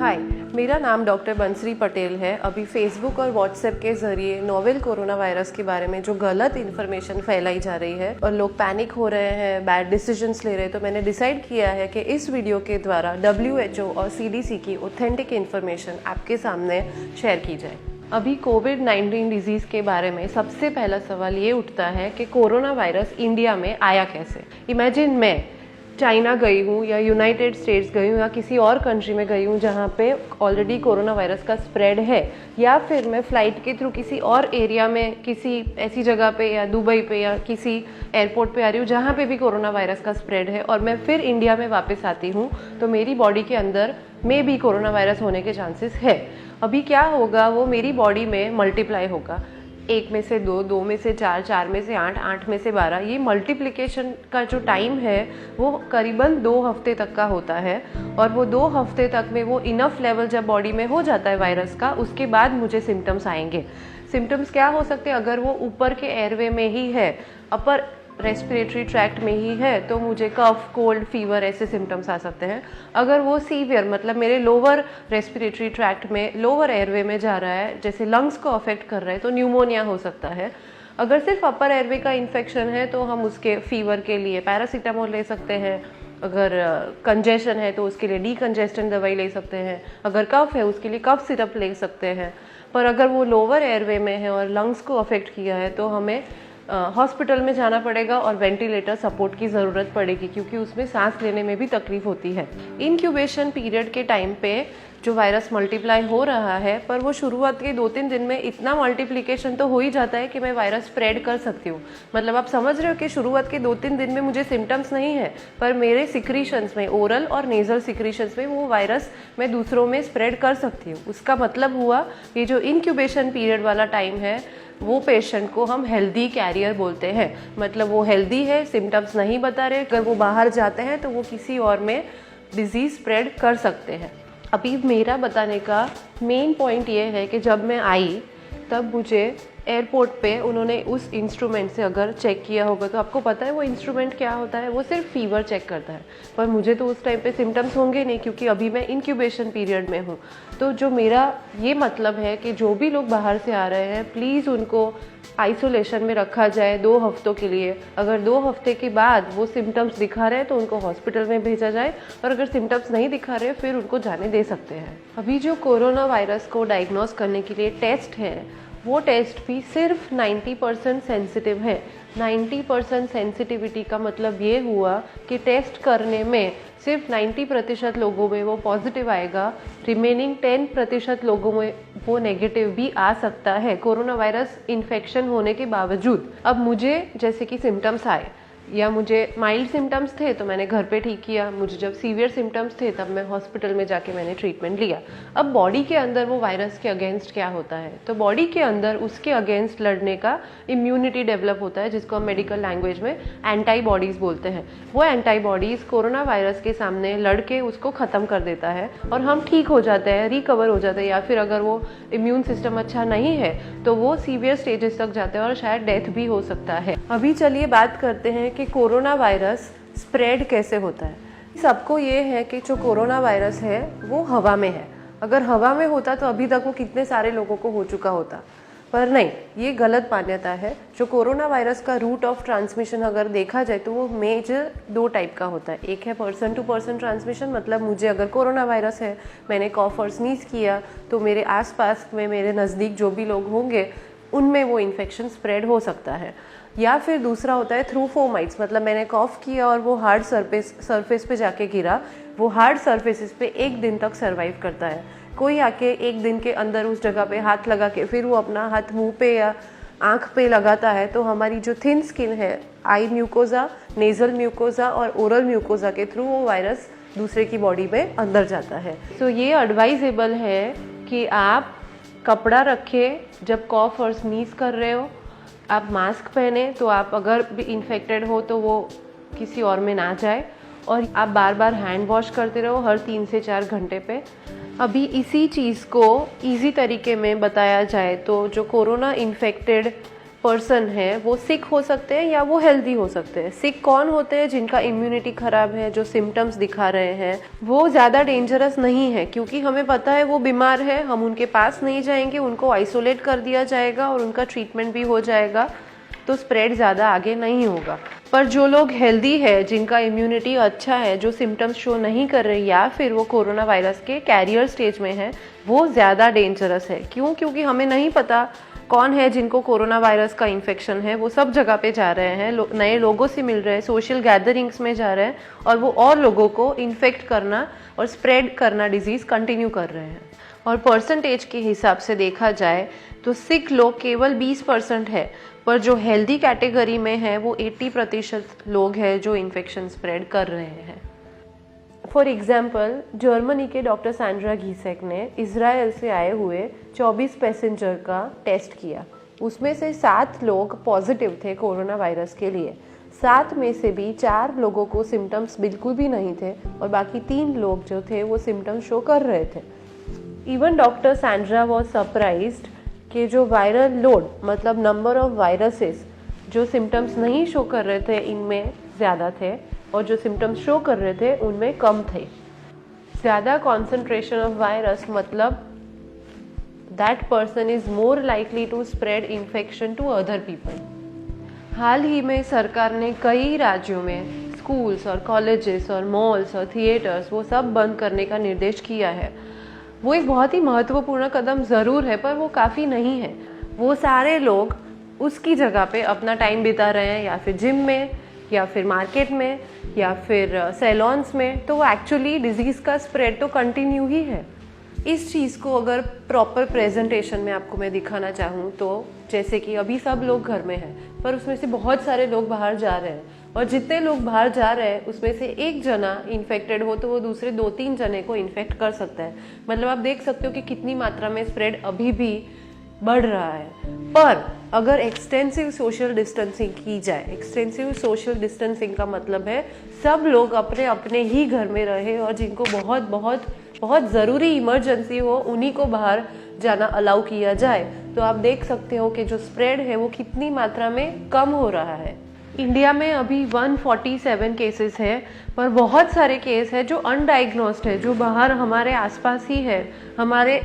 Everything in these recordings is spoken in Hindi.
हाय, मेरा नाम डॉक्टर बंसरी पटेल है। अभी फेसबुक और व्हाट्सएप के ज़रिए नोवेल कोरोना वायरस के बारे में जो गलत इन्फॉर्मेशन फैलाई जा रही है और लोग पैनिक हो रहे हैं, बैड डिसीजंस ले रहे हैं, तो मैंने डिसाइड किया है कि इस वीडियो के द्वारा WHO और CDC की ऑथेंटिक इन्फॉर्मेशन आपके सामने शेयर की जाए। अभी कोविड-19 डिजीज़ के बारे में सबसे पहला सवाल ये उठता है कि कोरोना वायरस इंडिया में आया कैसे। इमेजिन मैं चाइना गई हूँ या यूनाइटेड स्टेट्स गई हूँ या किसी और कंट्री में गई हूँ जहाँ पे ऑलरेडी कोरोना वायरस का स्प्रेड है, या फिर मैं फ़्लाइट के थ्रू किसी और एरिया में किसी ऐसी जगह पे या दुबई पे या किसी एयरपोर्ट पे आ रही हूँ जहाँ पे भी कोरोना वायरस का स्प्रेड है और मैं फिर इंडिया में वापस आती हूँ, तो मेरी बॉडी के अंदर में भी कोरोना वायरस होने के चांसेस है। अभी क्या होगा, वो मेरी बॉडी में मल्टीप्लाई होगा, 1 में से 2, 2 में से 4, 4 में से 8, 8 में से 12। ये मल्टीप्लिकेशन का जो टाइम है वो करीबन 2 हफ्ते तक का होता है, और वो 2 हफ्ते तक में वो इनफ लेवल जब बॉडी में हो जाता है वायरस का, उसके बाद मुझे सिम्टम्स आएंगे। सिम्टम्स क्या हो सकते हैं? अगर वो ऊपर के एयरवे में ही है, अपर रेस्पिरेटरी ट्रैक्ट में ही है, तो मुझे कफ, कोल्ड, फीवर ऐसे सिम्टम्स आ सकते हैं। अगर वो सीवियर मतलब मेरे लोअर रेस्पिरेटरी ट्रैक्ट में, लोअर एयरवे में जा रहा है, जैसे लंग्स को अफेक्ट कर रहा है, तो न्यूमोनिया हो सकता है। अगर सिर्फ अपर एयरवे का इन्फेक्शन है तो हम उसके फीवर के लिए पैरासीटामोल ले सकते हैं। अगर कंजेशन है तो उसके लिए डीकंजेस्टेंट दवाई ले सकते हैं। अगर कफ है उसके लिए कफ सिरप ले सकते हैं। पर अगर वो लोअर एयरवे में है और लंग्स को अफेक्ट किया है तो हमें हॉस्पिटल में जाना पड़ेगा और वेंटिलेटर सपोर्ट की ज़रूरत पड़ेगी, क्योंकि उसमें सांस लेने में भी तकलीफ होती है। इंक्यूबेशन पीरियड के टाइम पे जो वायरस मल्टीप्लाई हो रहा है, पर वो शुरुआत के 2-3 दिन में इतना मल्टीप्लिकेशन तो हो ही जाता है कि मैं वायरस स्प्रेड कर सकती हूँ। मतलब आप समझ रहे हो कि शुरुआत के 2-3 दिन में मुझे सिम्टम्स नहीं है, पर मेरे सिक्रीशंस में, ओरल और नेजल सिक्रीशंस में वो वायरस मैं दूसरों में स्प्रेड कर सकती हूँ। उसका मतलब हुआ ये जो इंक्यूबेशन पीरियड वाला टाइम है, वो पेशेंट को हम हेल्दी कैरियर बोलते हैं। मतलब वो हेल्दी है, सिम्टम्स नहीं बता रहे, अगर वो बाहर जाते हैं तो वो किसी और में डिजीज़ स्प्रेड कर सकते हैं। अभी मेरा बताने का मेन पॉइंट ये है कि जब मैं आई तब मुझे एयरपोर्ट पे उन्होंने उस इंस्ट्रूमेंट से अगर चेक किया होगा, तो आपको पता है वो इंस्ट्रूमेंट क्या होता है? वो सिर्फ फीवर चेक करता है, पर मुझे तो उस टाइम पे सिम्टम्स होंगे नहीं, क्योंकि अभी मैं इंक्यूबेशन पीरियड में हूँ। तो जो मेरा ये मतलब है कि जो भी लोग बाहर से आ रहे हैं, प्लीज़ उनको आइसोलेशन में रखा जाए 2 हफ्तों के लिए। अगर 2 हफ्ते के बाद वो सिम्टम्स दिखा रहे हैं तो उनको हॉस्पिटल में भेजा जाए, और अगर सिम्टम्स नहीं दिखा रहे फिर उनको जाने दे सकते हैं। अभी जो कोरोना वायरस को डायग्नोस करने के लिए टेस्ट है, वो टेस्ट भी सिर्फ 90% सेंसिटिव है। 90% सेंसिटिविटी का मतलब ये हुआ कि टेस्ट करने में सिर्फ 90% लोगों में वो पॉजिटिव आएगा, रिमेनिंग 10% लोगों में वो नेगेटिव भी आ सकता है कोरोना वायरस इन्फेक्शन होने के बावजूद। अब मुझे जैसे कि सिम्टम्स आए, या मुझे माइल्ड सिम्टम्स थे तो मैंने घर पे ठीक किया, मुझे जब सीवियर सिम्टम्स थे तब मैं हॉस्पिटल में जाके मैंने ट्रीटमेंट लिया। अब बॉडी के अंदर वो वायरस के अगेंस्ट क्या होता है? तो बॉडी के अंदर उसके अगेंस्ट लड़ने का इम्यूनिटी डेवलप होता है, जिसको हम मेडिकल लैंग्वेज में एंटीबॉडीज़ बोलते हैं। वो एंटीबॉडीज़ कोरोना वायरस के सामने लड़ के उसको ख़त्म कर देता है और हम ठीक हो जाते हैं, रिकवर हो जाते हैं, या फिर अगर वो इम्यून सिस्टम अच्छा नहीं है तो वो सीवियर स्टेजेस तक जाते हैं और शायद डेथ भी हो सकता है। अभी चलिए बात करते हैं कि कोरोना वायरस स्प्रेड कैसे होता है। सबको ये है कि जो कोरोना वायरस है वो हवा में है। अगर हवा में होता तो अभी तक वो कितने सारे लोगों को हो चुका होता, पर नहीं, ये गलत मान्यता है। जो कोरोना वायरस का रूट ऑफ ट्रांसमिशन अगर देखा जाए तो वो मेजर 2 टाइप का होता है। एक है पर्सन टू पर्सन ट्रांसमिशन, मतलब मुझे अगर कोरोना वायरस है, मैंने कॉफ और स्नीज किया, तो मेरे आसपास में, मेरे नज़दीक जो भी लोग होंगे उनमें वो इन्फेक्शन स्प्रेड हो सकता है। या फिर दूसरा होता है थ्रू फोमाइट्स, मतलब मैंने कॉफ किया और वो हार्ड सरफेस पे जाके गिरा, वो हार्ड सरफेसेस पे 1 दिन तक सर्वाइव करता है। कोई आके 1 दिन के अंदर उस जगह पे हाथ लगा के फिर वो अपना हाथ मुंह पे या आँख पे लगाता है, तो हमारी जो थिन स्किन है, आई म्यूकोजा, नेजल म्यूकोजा और ओरल म्यूकोजा के थ्रू वो वायरस दूसरे की बॉडी में अंदर जाता है। तो ये एडवाइजेबल है कि आप कपड़ा रखें जब कॉफ और स्नीज कर रहे हो, आप मास्क पहने, तो आप अगर भी इन्फेक्टेड हो तो वो किसी और में ना जाए, और आप बार बार हैंड वॉश करते रहो हर 3 से 4 घंटे पे। अभी इसी चीज़ को इजी तरीके में बताया जाए तो जो कोरोना इन्फेक्टेड पर्सन है वो सिक हो सकते हैं या वो हेल्दी हो सकते हैं। सिक कौन होते हैं? जिनका इम्यूनिटी खराब है, जो सिम्टम्स दिखा रहे हैं, वो ज़्यादा डेंजरस नहीं है क्योंकि हमें पता है वो बीमार है, हम उनके पास नहीं जाएंगे, उनको आइसोलेट कर दिया जाएगा और उनका ट्रीटमेंट भी हो जाएगा, तो स्प्रेड ज़्यादा आगे नहीं होगा। पर जो लोग हेल्दी है, जिनका इम्यूनिटी अच्छा है, जो सिम्टम्स शो नहीं कर रहे या फिर वो कोरोना वायरस के कैरियर स्टेज में है, वो ज़्यादा डेंजरस है। क्यों? क्योंकि हमें नहीं पता कौन है जिनको कोरोना वायरस का इन्फेक्शन है। वो सब जगह पे जा रहे हैं, नए लोगों से मिल रहे हैं, सोशल गैदरिंग्स में जा रहे हैं और वो और लोगों को इन्फेक्ट करना और स्प्रेड करना डिजीज़ कंटिन्यू कर रहे हैं। और परसेंटेज के हिसाब से देखा जाए तो सिक लोग केवल 20% है, पर जो हेल्दी कैटेगरी में है वो 80% लोग हैं जो इन्फेक्शन स्प्रेड कर रहे हैं। फॉर एग्जाम्पल, जर्मनी के डॉक्टर सैंड्रा घीसेक ने इजराइल से आए हुए 24 पैसेंजर का टेस्ट किया। उसमें से 7 लोग पॉजिटिव थे कोरोना वायरस के लिए। 7 में से भी 4 लोगों को सिम्टम्स बिल्कुल भी नहीं थे और बाकी 3 लोग जो थे वो सिम्टम्स शो कर रहे थे। Even doctor Sandra was surprised कि जो वायरल लोड मतलब नंबर ऑफ वायरसेस जो सिम्टम्स नहीं शो कर रहे थे इनमें ज़्यादा थे और जो सिम्टम्स शो कर रहे थे उनमें कम थे। ज़्यादा कॉन्सेंट्रेशन ऑफ वायरस मतलब that person is more likely to spread infection to other people. हाल ही में सरकार ने कई राज्यों में स्कूल्स और कॉलेजेस और मॉल्स और थिएटर्स वो सब बंद करने का निर्देश किया है। वो एक बहुत ही महत्वपूर्ण कदम ज़रूर है, पर वो काफ़ी नहीं है। वो सारे लोग उसकी जगह पे अपना टाइम बिता रहे हैं या फिर जिम में या फिर मार्केट में या फिर सैलॉन्स में, तो वो एक्चुअली डिजीज़ का स्प्रेड तो कंटिन्यू ही है। इस चीज़ को अगर प्रॉपर प्रेजेंटेशन में आपको मैं दिखाना चाहूँ तो जैसे कि अभी सब लोग घर में हैं, पर उसमें से बहुत सारे लोग बाहर जा रहे हैं और जितने लोग बाहर जा रहे हैं उसमें से एक जना इन्फेक्टेड हो तो वो दूसरे 2-3 जने को इन्फेक्ट कर सकता है। मतलब आप देख सकते हो कि कितनी मात्रा में स्प्रेड अभी भी बढ़ रहा है। पर अगर एक्सटेंसिव सोशल डिस्टेंसिंग की जाए, एक्सटेंसिव सोशल डिस्टेंसिंग का मतलब है सब लोग अपने अपने ही घर में रहे और जिनको बहुत बहुत बहुत ज़रूरी इमरजेंसी हो उन्हीं को बाहर जाना अलाउ किया जाए, तो आप देख सकते हो कि जो स्प्रेड है वो कितनी मात्रा में कम हो रहा है। इंडिया में अभी 147 केसेस है, पर बहुत सारे केस है जो अनडायग्नोस्ड है, जो बाहर हमारे आसपास ही है।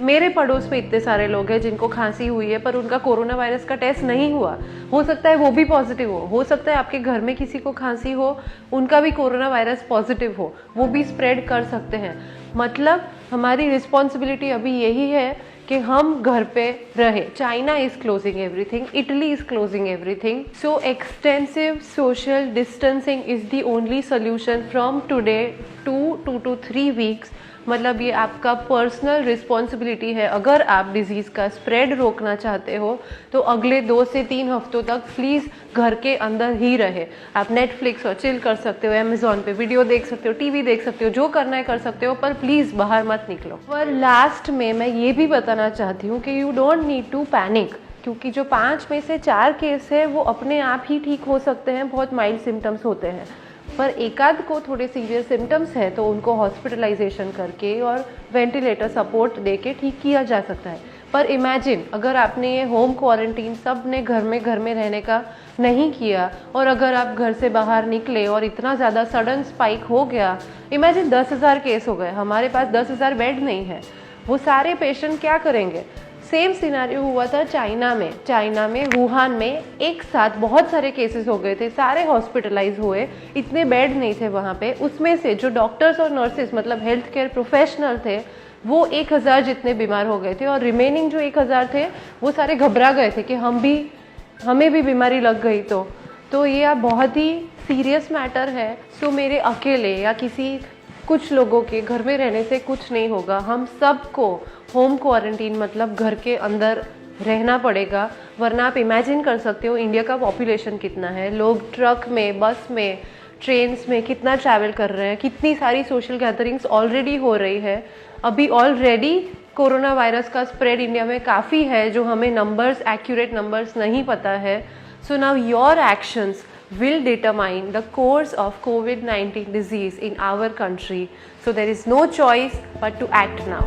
मेरे पड़ोस में इतने सारे लोग हैं जिनको खांसी हुई है पर उनका कोरोना वायरस का टेस्ट नहीं हुआ। हो सकता है वो भी पॉजिटिव हो सकता है आपके घर में किसी को खांसी हो, उनका भी कोरोना वायरस पॉजिटिव हो, वो भी स्प्रेड कर सकते हैं। मतलब हमारी रिस्पॉन्सिबिलिटी अभी यही है कि हम घर पे रहे। China is closing everything, Italy is closing everything, so extensive social distancing is the only solution from today 2 to 3 weeks. मतलब ये आपका पर्सनल रिस्पॉन्सिबिलिटी है। अगर आप डिजीज़ का स्प्रेड रोकना चाहते हो तो अगले 2 से 3 हफ्तों तक प्लीज़ घर के अंदर ही रहे। आप नेटफ्लिक्स और चिल कर सकते हो, अमेजोन पे वीडियो देख सकते हो, टीवी देख सकते हो, जो करना है कर सकते हो, पर प्लीज़ बाहर मत निकलो। पर लास्ट में मैं ये भी बताना चाहती हूँ कि you don't need to panic, क्योंकि जो 5 में से 4 केस है वो अपने आप ही ठीक हो सकते हैं, बहुत माइल्ड सिम्टम्स होते हैं। पर एकाध को थोड़े सीवियर सिम्टम्स है तो उनको हॉस्पिटलाइजेशन करके और वेंटिलेटर सपोर्ट देके ठीक किया जा सकता है। पर इमेजिन अगर आपने ये होम क्वारंटीन सब ने घर में रहने का नहीं किया और अगर आप घर से बाहर निकले और इतना ज़्यादा सडन स्पाइक हो गया, इमेजिन 10,000 केस हो गए, हमारे पास 10,000 बेड नहीं है, वो सारे पेशेंट क्या करेंगे। सेम सिनारियो हुआ था चाइना में वुहान में एक साथ बहुत सारे केसेस हो गए थे, सारे हॉस्पिटलाइज हुए, इतने बेड नहीं थे वहाँ पे। उसमें से जो डॉक्टर्स और नर्सेस मतलब हेल्थ केयर प्रोफेशनल थे वो 1,000 जितने बीमार हो गए थे और रिमेनिंग जो 1,000 थे वो सारे घबरा गए थे कि हमें भी बीमारी लग गई तो ये अब बहुत ही सीरियस मैटर है। सो मेरे अकेले या कुछ लोगों के घर में रहने से कुछ नहीं होगा। हम सबको होम क्वारंटीन मतलब घर के अंदर रहना पड़ेगा, वरना आप इमेजिन कर सकते हो इंडिया का पॉपुलेशन कितना है, लोग ट्रक में, बस में, ट्रेन्स में कितना ट्रैवल कर रहे हैं, कितनी सारी सोशल गैदरिंग्स ऑलरेडी हो रही है। अभी ऑलरेडी कोरोना वायरस का स्प्रेड इंडिया में काफ़ी है, जो हमें एक्यूरेट नंबर्स नहीं पता है। So now your actions will determine the course of COVID-19 disease in our country. So there is no choice but to act now.